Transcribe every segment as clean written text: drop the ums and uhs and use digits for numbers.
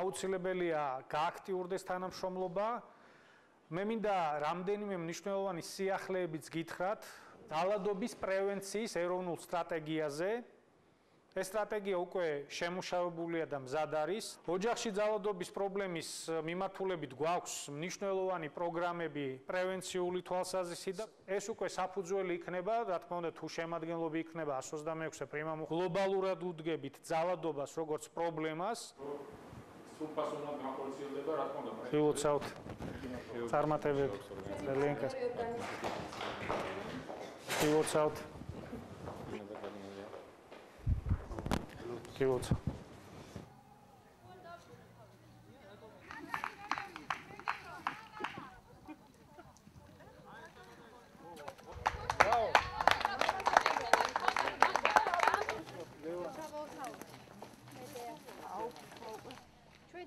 აუცილებელია გააქტიურდეს თანამშრომლობა. მე მინდა რამდენიმე მნიშვნელოვანი სიახლეებიც გითხრათ ძალადობის პრევენციის ეროვნულ სტრატეგიაზე. ეს სტრატეგია უკვე შემუშავებულია და მზად არის. ოჯახში ძალადობის პრობლემის მიმართულებით გვაქვს მნიშვნელოვანი პროგრამები პრევენციული თვალსაზრისით და ეს უკვე საფუძველი იქნება, რა თქმა უნდა, თუ შემადგენლობა იქნება 126-ე პრიმამ გლობალურად უდგებით ძალადობას როგორც პრობლემას. სულფასოვნად განხორციელდება, რა თქმა უნდა. ხილოცავთ. წარმატებები. ელენკა. ხილოცავთ. Кивот.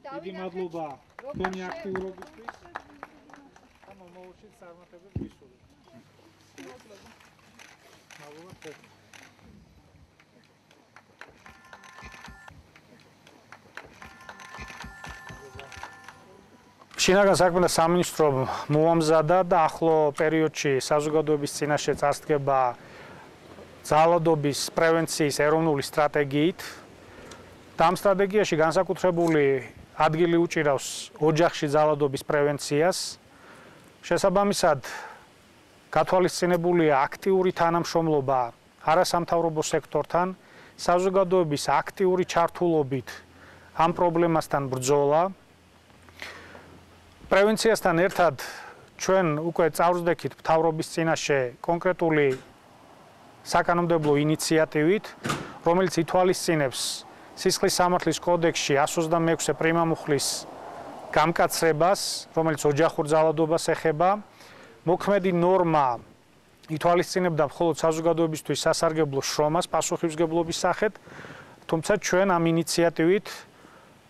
Დიდი მადლობა თქვენი აქტიურობისთვის. ამ მომავალში წარმატებებს გისურვებთ. მადლობა. შინაგან საქმეთა სამინისტრომ მოამზადა და ახლო პერიოდში საზოგადოების წინაშე წარსდგება ძალადობის პრევენციის ეროვნული სტრატეგიით. და ამ სტრატეგიაში განსაკუთრებული ადგილი უჭირავს ოჯახში ძალადობის პრევენციას. შესაბამისად, გათვალისწინებულია აქტიური თანამშრომლობა არასამთავრობო სექტორთან, საზოგადოების აქტიური ჩართულობით ამ პრობლემასთან ბრძოლა. პრევენციასთან ერთად ჩვენ უკვე წარვსდექით მთავრობის წინაშე კონკრეტული საკანონმდებლო ინიციატივით, რომელიც ითვალისწინებს სისხლის სამართლის კოდექსში 126-ე პრიმამუხლის გამკაცრებას, რომელიც ოჯახურ ძალადობას ეხება. მოქმედი ნორმა ითვალისწინებდა მხოლოდ საზოგადოებისთვის სასარგებლო შრომას პასუხისმგებლობის სახით, თუმცა ჩვენ ამ ინიციატივით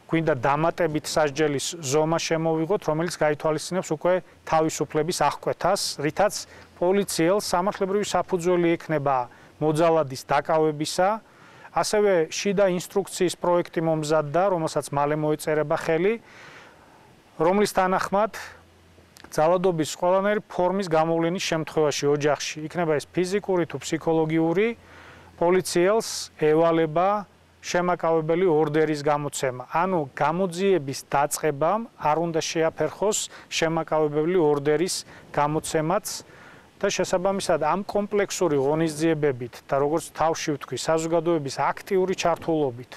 გვინდა დამატებით სასჯელის ზომა შემოვიღოთ, რომელიც გაითვალისწინებს უკვე თავისუფლების აღკვეთას, რითაც პოლიციელს სამართლებრივი საფუძველი ექნება მოძალადის დაკავებისა. ასევე შიდა ინსტრუქციის პროექტი მომზადდა, რომელსაც მალე მოეწერება ხელი, რომლის თანახმად ძალადობის ყველანაირი ფორმის გამოვლენის შემთხვევაში ოჯახში, იქნება ეს ფიზიკური თუ ფსიქოლოგიური, პოლიციელს ევალება შემაკავებელი ორდერის გამოცემა. ანუ გამოძიების დაწყებამ არ უნდა შეაფერხოს შემაკავებელი ორდერის გამოცემაც და შესაბამისად ამ კომპლექსური ღონისძიებებით და როგორც თავში ვთქვი, საზოგადოების აქტიური ჩართულობით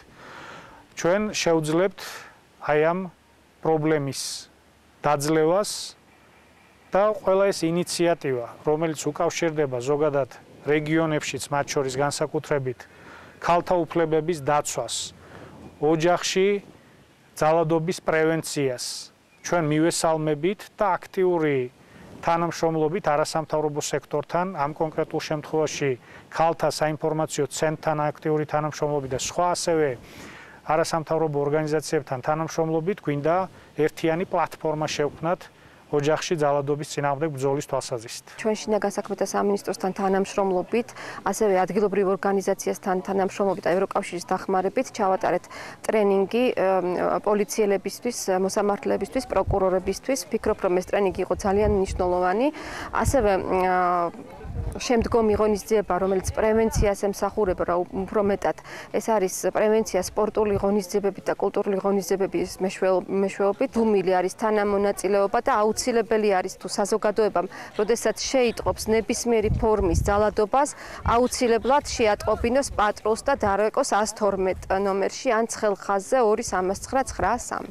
ჩვენ შევძლებთ აი ამ პრობლემის დაძლევას და ყველა ეს ინიციატივა, რომელიც უკავშირდება ზოგადად რეგიონებშიც, მათ შორის განსაკუთრებით ქალთა უფლებების დაცვას, ოჯახში ძალადობის პრევენციას, ჩვენ მივესალმებით და აქტიური თანამშრომლობით არასამთავრობო სექტორთან, ამ კონკრეტულ შემთხვევაში ქალთა საინფორმაციო ცენტრთან აქტიური თანამშრომლობით და სხვა ასევე არასამთავრობო ორგანიზაციებთან თანამშრომლობით გვინდა ერთიანი პლატფორმა შევქმნათ ოჯახში ძალადობის წინააღმდეგ ბრძოლის თვალსაზრისით. ჩვენ შინაგან საქმეთა სამინისტროსთან თანამშრომლობით, ასევე ადგილობრივ ორგანიზაციასთან თანამშრომლობით, ევროკავშირის დახმარებით ჩავატარეთ ტრენინგი პოლიციელებისთვის, მოსამართლეებისთვის, პროკურორებისთვის. ვფიქრობ, რომ ეს ტრენინგი იყო ძალიან მნიშვნელოვანი. ასევე შემდგომი ღონისძიება, რომელიც პრევენციას ემსახურება, უფრო მეტად ეს არის პრევენცია სპორტული ღონისძიებებით და კულტურული ღონისძიებების მეშვეობით. ბუმილი არის თანამონაწილეობა და აუცილებელი არის თუ საზოგადოებამ, როდესაც შეიტყობს ნებისმიერი ფორმის ძალადობას, აუცილებლად შეატყობინოს პატრულს და დარეკოს 112 ნომერში ან ცხელ ხაზზე 239993.